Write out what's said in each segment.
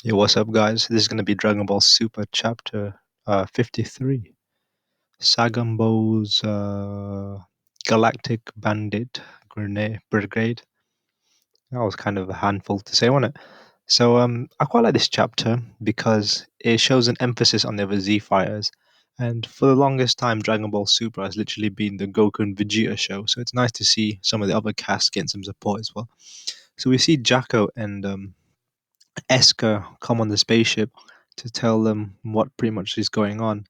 Yo, what's up, guys? This is going to be Dragon Ball Super Chapter 53. Sagambo's Galactic Bandit Grenade Brigade. That was kind of a handful to say, wasn't it? So, I quite like this chapter because it shows an emphasis on the other Z fighters. And for the longest time, Dragon Ball Super has literally been the Goku and Vegeta show. So it's nice to see some of the other cast getting some support as well. So we see Jacko and Esker come on the spaceship to tell them what pretty much is going on.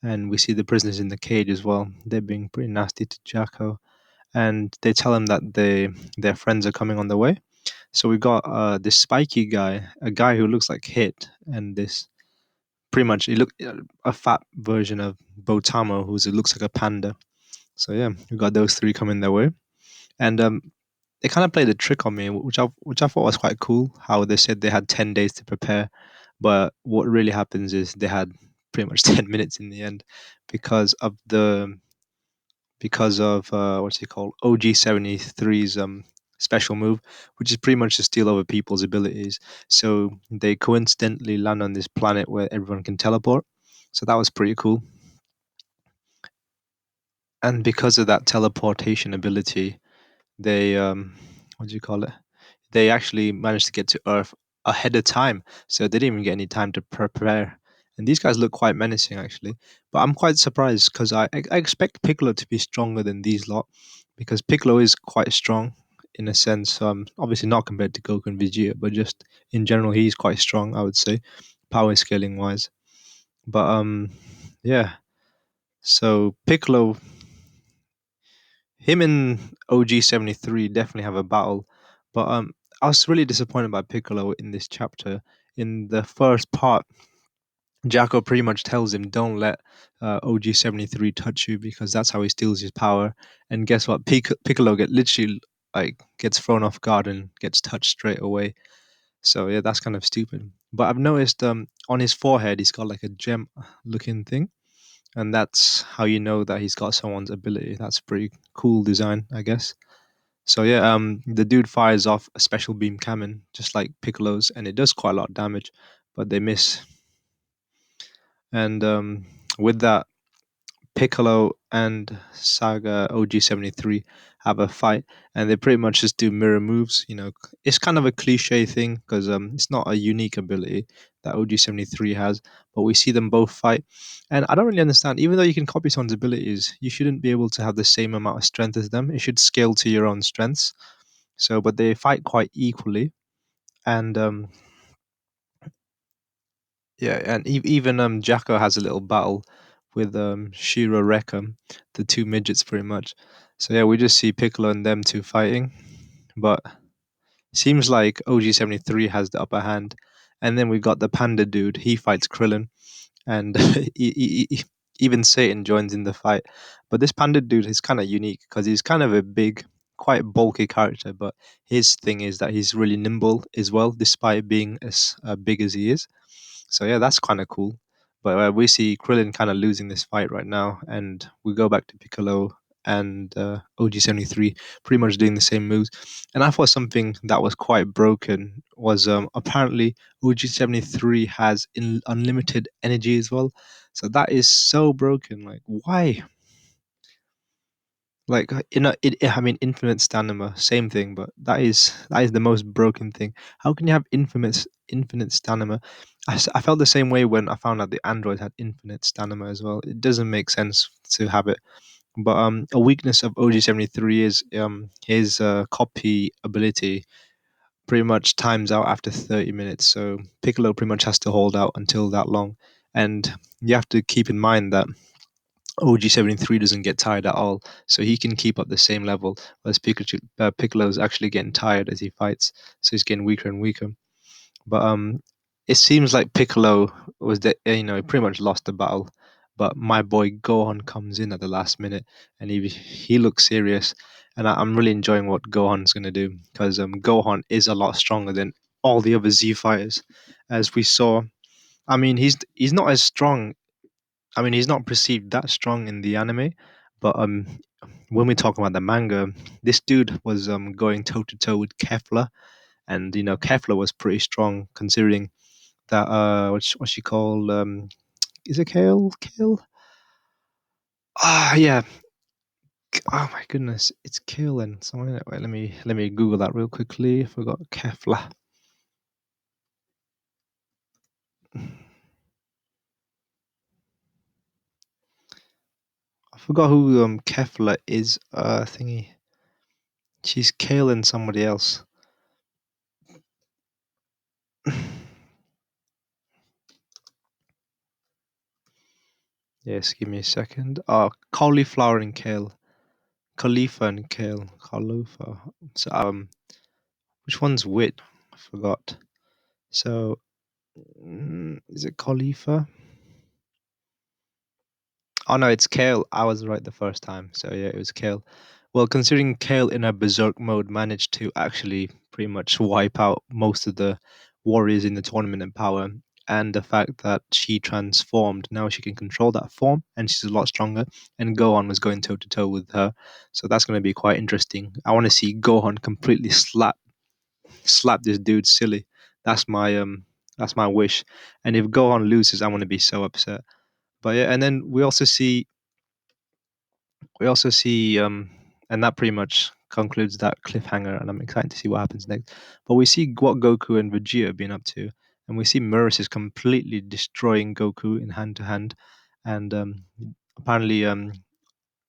And we see the prisoners in the cage as well. They're being pretty nasty to Jacko. And they tell him that their friends are coming on the way. So we got this spiky guy, a guy who looks like Hit, and this pretty much he look a fat version of Botamo, who looks like a panda. So yeah, we got those three coming their way. And they kind of played a trick on me, which I thought was quite cool. How they said they had 10 days to prepare, but what really happens is they had pretty much 10 minutes in the end, because of what's he called, OG-73's special move, which is pretty much to steal other people's abilities. So they coincidentally land on this planet where everyone can teleport. So that was pretty cool. And because of that teleportation ability, they what do you call it? They actually managed to get to Earth ahead of time, so they didn't even get any time to prepare. And these guys look quite menacing, actually. But I'm quite surprised because I expect Piccolo to be stronger than these lot, because Piccolo is quite strong in a sense. Obviously not compared to Goku and Vegeta, but just in general, he's quite strong. I would say, power scaling wise. But yeah. So Piccolo, him and OG-73 definitely have a battle, but I was really disappointed by Piccolo in this chapter. In the first part, Jacko pretty much tells him, "Don't let OG-73 touch you, because that's how he steals his power." And guess what? Piccolo literally like gets thrown off guard and gets touched straight away. So yeah, that's kind of stupid. But I've noticed on his forehead he's got like a gem looking thing, and that's how you know that he's got someone's ability. That's pretty cool design, I guess. So yeah, the dude fires off a special beam cannon, just like Piccolo's, and it does quite a lot of damage, but they miss. And with that, Piccolo and Saga OG-73 have a fight, and they pretty much just do mirror moves. It's kind of a cliche thing because it's not a unique ability that OG-73 has, but we see them both fight. And I don't really understand, even though you can copy someone's abilities, you shouldn't be able to have the same amount of strength as them. It should scale to your own strengths. So, but they fight quite equally. And yeah, and even Jacko has a little battle with Shiro Rekka, the two midgets, pretty much. So yeah, we just see Piccolo and them two fighting, but seems like OG-73 has the upper hand. And then we got the panda dude. He fights Krillin, and even Satan joins in the fight. But this panda dude is kind of unique because he's kind of a big, quite bulky character. But his thing is that he's really nimble as well, despite being as big as he is. So yeah, that's kind of cool. But we see Krillin kind of losing this fight right now, and we go back to Piccolo and OG-73 pretty much doing the same moves. And I thought something that was quite broken was apparently OG-73 has unlimited energy as well. So that is so broken. Like, why? Like I mean, infinite stamina, same thing, but that is the most broken thing. How can you have infinite stamina? I felt the same way when I found out the android had infinite stamina as well. It doesn't make sense to have it. But a weakness of OG-73 is his copy ability pretty much times out after 30 minutes. So Piccolo pretty much has to hold out until that long, and you have to keep in mind that OG-73 doesn't get tired at all, so he can keep up the same level, whereas Piccolo's actually getting tired as he fights, so he's getting weaker and weaker. But it seems like Piccolo was he pretty much lost the battle, but my boy Gohan comes in at the last minute, and he looks serious, and I'm really enjoying what Gohan's gonna do, because Gohan is a lot stronger than all the other Z fighters, as we saw. I mean, he's not as strong. I mean, he's not perceived that strong in the anime, but when we talk about the manga, this dude was going toe to toe with Kefla, and Kefla was pretty strong considering. that what's she called? Is it Kale? Kale? Ah, yeah. Oh my goodness, it's Kale and someone. Wait, let me Google that real quickly. I forgot Kefla. I forgot who Kefla is. Thingy. She's Kale and somebody else. Yes, give me a second. Cauliflower and kale. Khalifa and kale. Khalifa. So, which one's wit? I forgot. So, is it Khalifa? Oh no, it's Kale. I was right the first time. So yeah, it was Kale. Well, considering Kale in a berserk mode managed to actually pretty much wipe out most of the warriors in the tournament in power, and the fact that she transformed, now she can control that form, and she's a lot stronger. And Gohan was going toe to toe with her, so that's going to be quite interesting. I want to see Gohan completely slap this dude silly. That's my that's my wish. And if Gohan loses, I'm going to be so upset. But yeah, and then we also see and that pretty much concludes that cliffhanger, and I'm excited to see what happens next. But we see what Goku and Vegeta have been up to, and we see Murus is completely destroying Goku in hand to hand, and apparently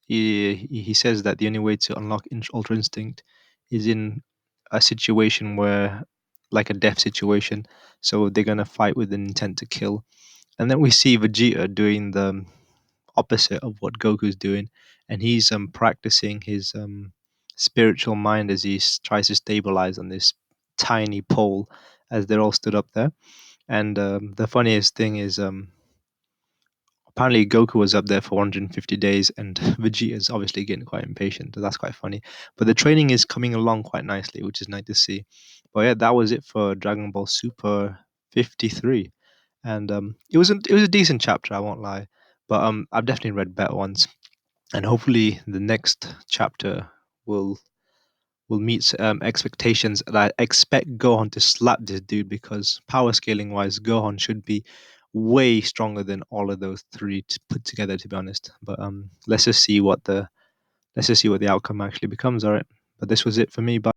he says that the only way to unlock Ultra Instinct is in a situation where, like a death situation, so they're gonna fight with an intent to kill. And then we see Vegeta doing the opposite of what Goku's doing, and he's practicing his spiritual mind as he tries to stabilize on this tiny pole as they're all stood up there. And the funniest thing is, apparently Goku was up there for 150 days, and Vegeta is obviously getting quite impatient. So that's quite funny. But the training is coming along quite nicely, which is nice to see. But yeah, that was it for Dragon Ball Super 53, and it was a decent chapter. I won't lie, but I've definitely read better ones, and hopefully the next chapter will will meet expectations. And I expect Gohan to slap this dude because power scaling wise, Gohan should be way stronger than all of those three put together. To be honest, but let's just see what the outcome actually becomes. All right, but this was it for me. Bye.